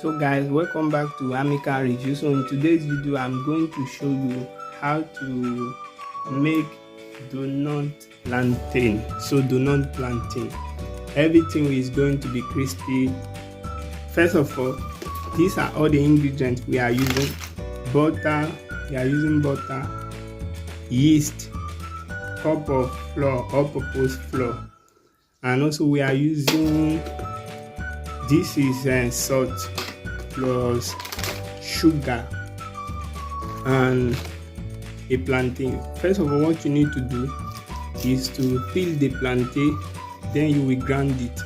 So guys, welcome back to Amica Review. So in today's video I'm going to show you how to make donut plantain. So donut plantain, everything is going to be crispy. First of all, these are all the ingredients we are using. Butter, we are using butter, yeast, cup of flour, all-purpose flour, and also we are using, this is salt plus sugar and a plantain. First of all, what you need to do is to peel the plantain, then you will grind it.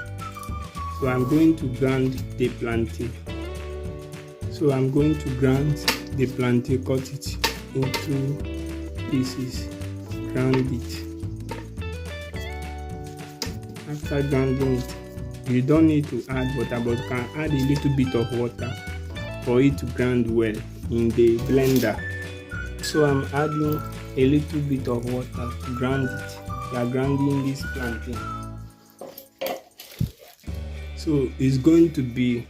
So I'm going to grind the plantain. So I'm going to grind the plantain, cut it into pieces, grind it. After grinding it, you don't need to add water, but you can add a little bit of water for it to grind well in the blender. So I'm adding a little bit of water to grind it. We are grinding this plantain. So it's going to be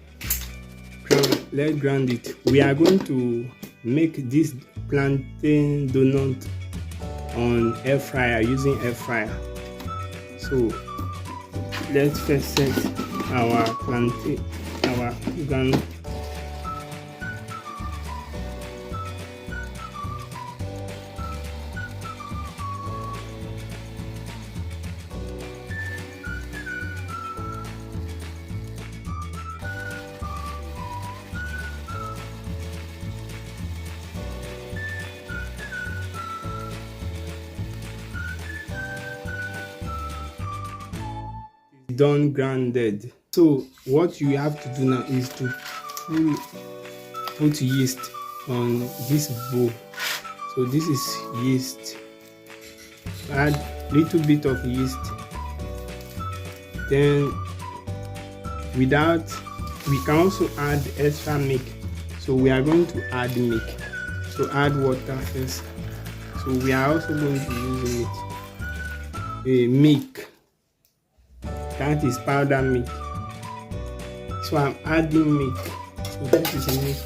ground. Let's grind it. We are going to make this plantain donut on air fryer, using air fryer. So let's first set our plantain, our ground. Done grounded. So what you have to do now is to put yeast on this bowl. So this is yeast. Add little bit of yeast. Then we can also add extra milk. So we are going to add milk. So add water first. So we are also going to use milk. That is powder milk. So I'm adding milk. So this is milk.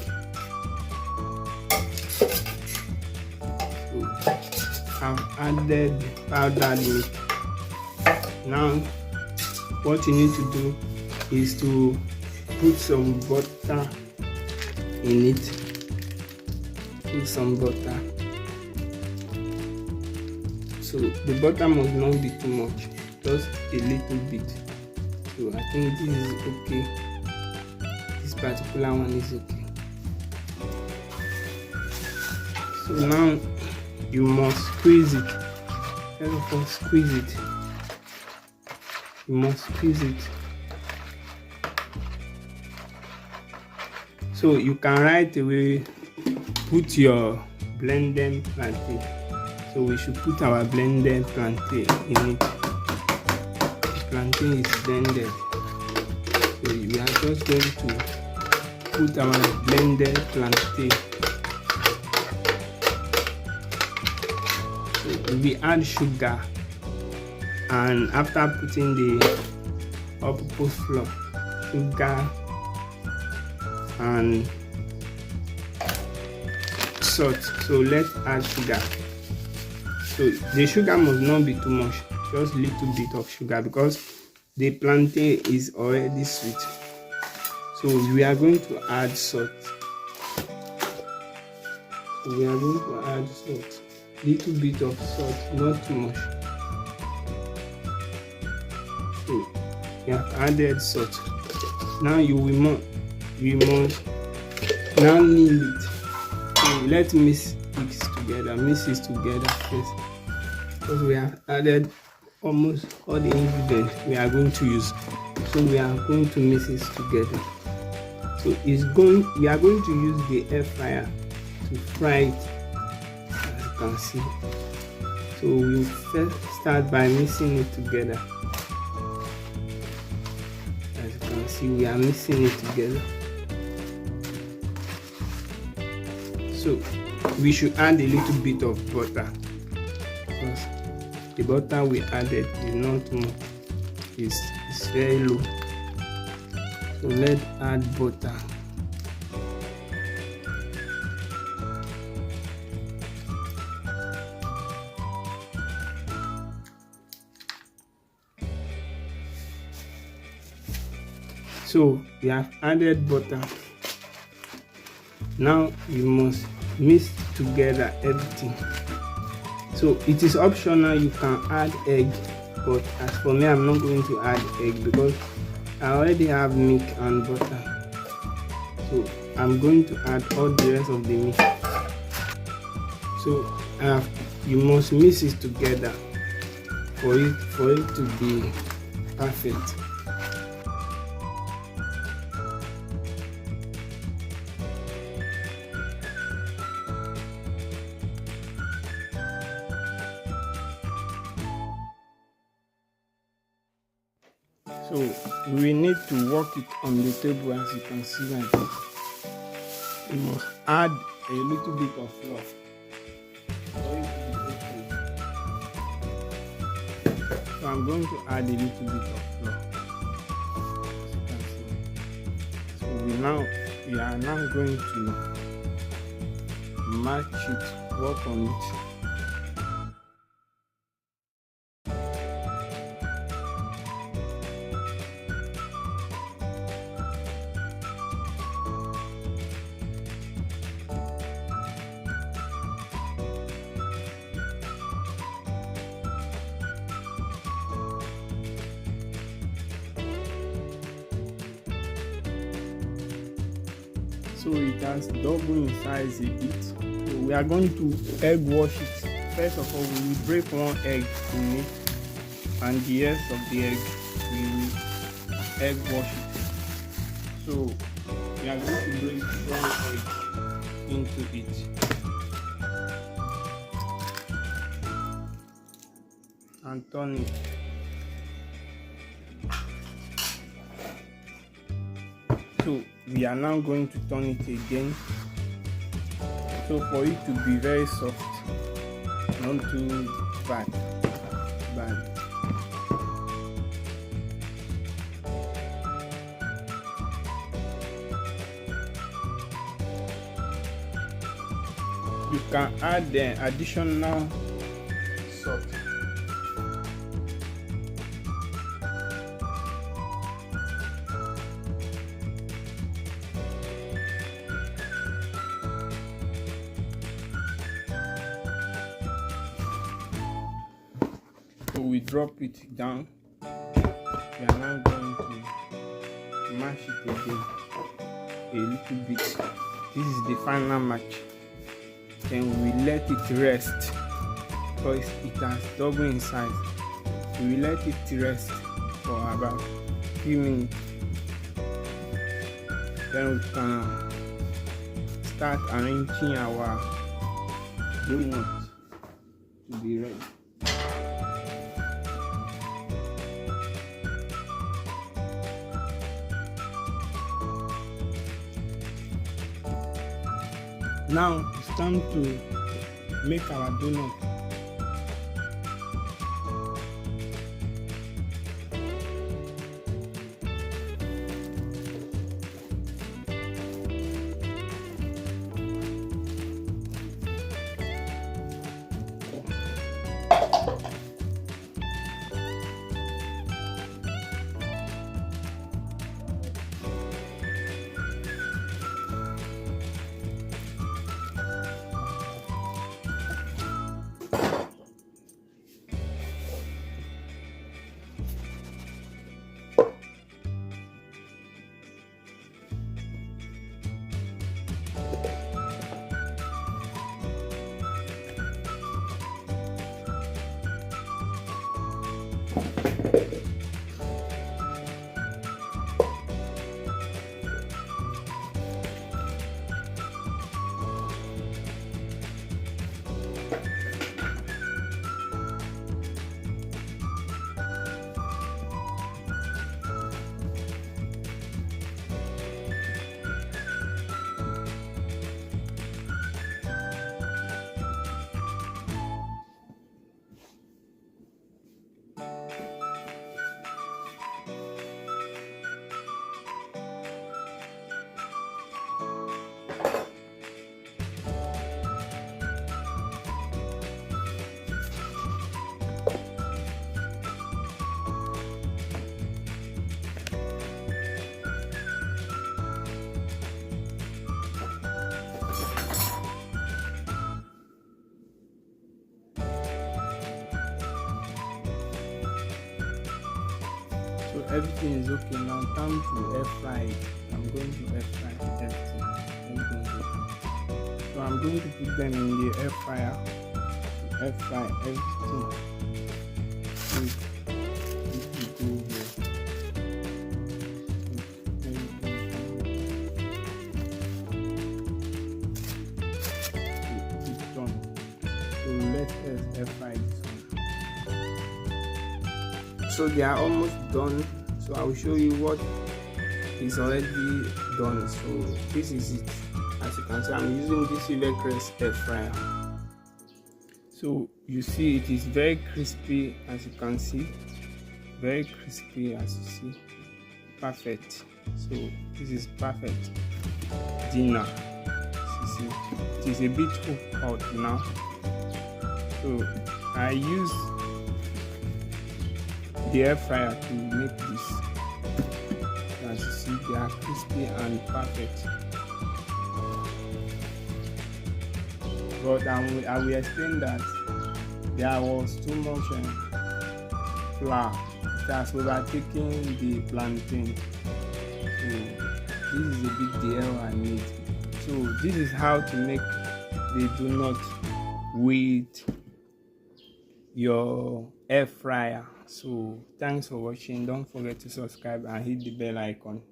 So I've added powdered milk. Now what you need to do is to put some butter in it. Put some butter. So the butter must not be too much, just a little bit. So I think this is okay. This particular one is okay. So now you must squeeze it. First of all, squeeze it. You must squeeze it. So you can right away put your blended plantain. So we should put our blended plantain in it. Plantain is blended, so we are just going to put our blended plantain. So we add sugar, and after putting the all-purpose flour, sugar and salt. So let's add sugar. So the sugar must not be too much, just a little bit of sugar, because the plantain is already sweet. So we are going to add salt. We are going to add salt, little bit of salt, not too much. So we have added salt. Now we must now knead it. So let's mix it together first, because we have added almost all the ingredients we are going to use. So we are going to mix it together. So we are going to use the air fryer to fry it, as you can see. So we first start by mixing it together. As you can see, we are mixing it together. So we should add a little bit of butter, because the butter we added is not much, it's very low. So let's add butter. So we have added butter. Now you must mix together everything. So it is optional, you can add egg, but as for me, I'm not going to add egg because I already have milk and butter. So I'm going to add all the rest of the mix. So you must mix it together for it to be perfect. So we will need to work it on the table, as you can see like this. You must add a little bit of flour for it to be okay. So I'm going to add a little bit of flour, as you can see. So we are now going to match it, work on it. So it has doubled in size a bit. So we are going to egg wash it. First of all, we will break one egg in it, and the rest of the egg we will egg wash it. So we are going to break one egg into it and turn it. So we are now going to turn it again, so for it to be very soft, not too bad. You can add the additional salt. So we drop it down. We are now going to mash it again a little bit. This is the final match. Then we let it rest because it has doubled in size. We will let it rest for about a few minutes. Then we can start arranging our donut to be ready. Now it's time to make our donut. everything is okay. Now time to air fry it. I'm going to air fry everything. So I'm going to put them in the air fryer to air fry everything. So it's done. So let's air fry this one. So they are almost done. So I will show you what is already done. So this is it. As you can see, I'm using this Silvercrest air fryer. So you see it is very crispy, as you can see, very crispy, as you see, perfect. So this is perfect dinner. You see, it is a bit hot now. So I use the air fryer to make this. As you see, they are crispy and perfect. But I will explain that there was too much flour. It has overtaken the plantain. So this is a big deal I need. So this is how to make the donut with your air fryer. So thanks for watching. Don't forget to subscribe and hit the bell icon.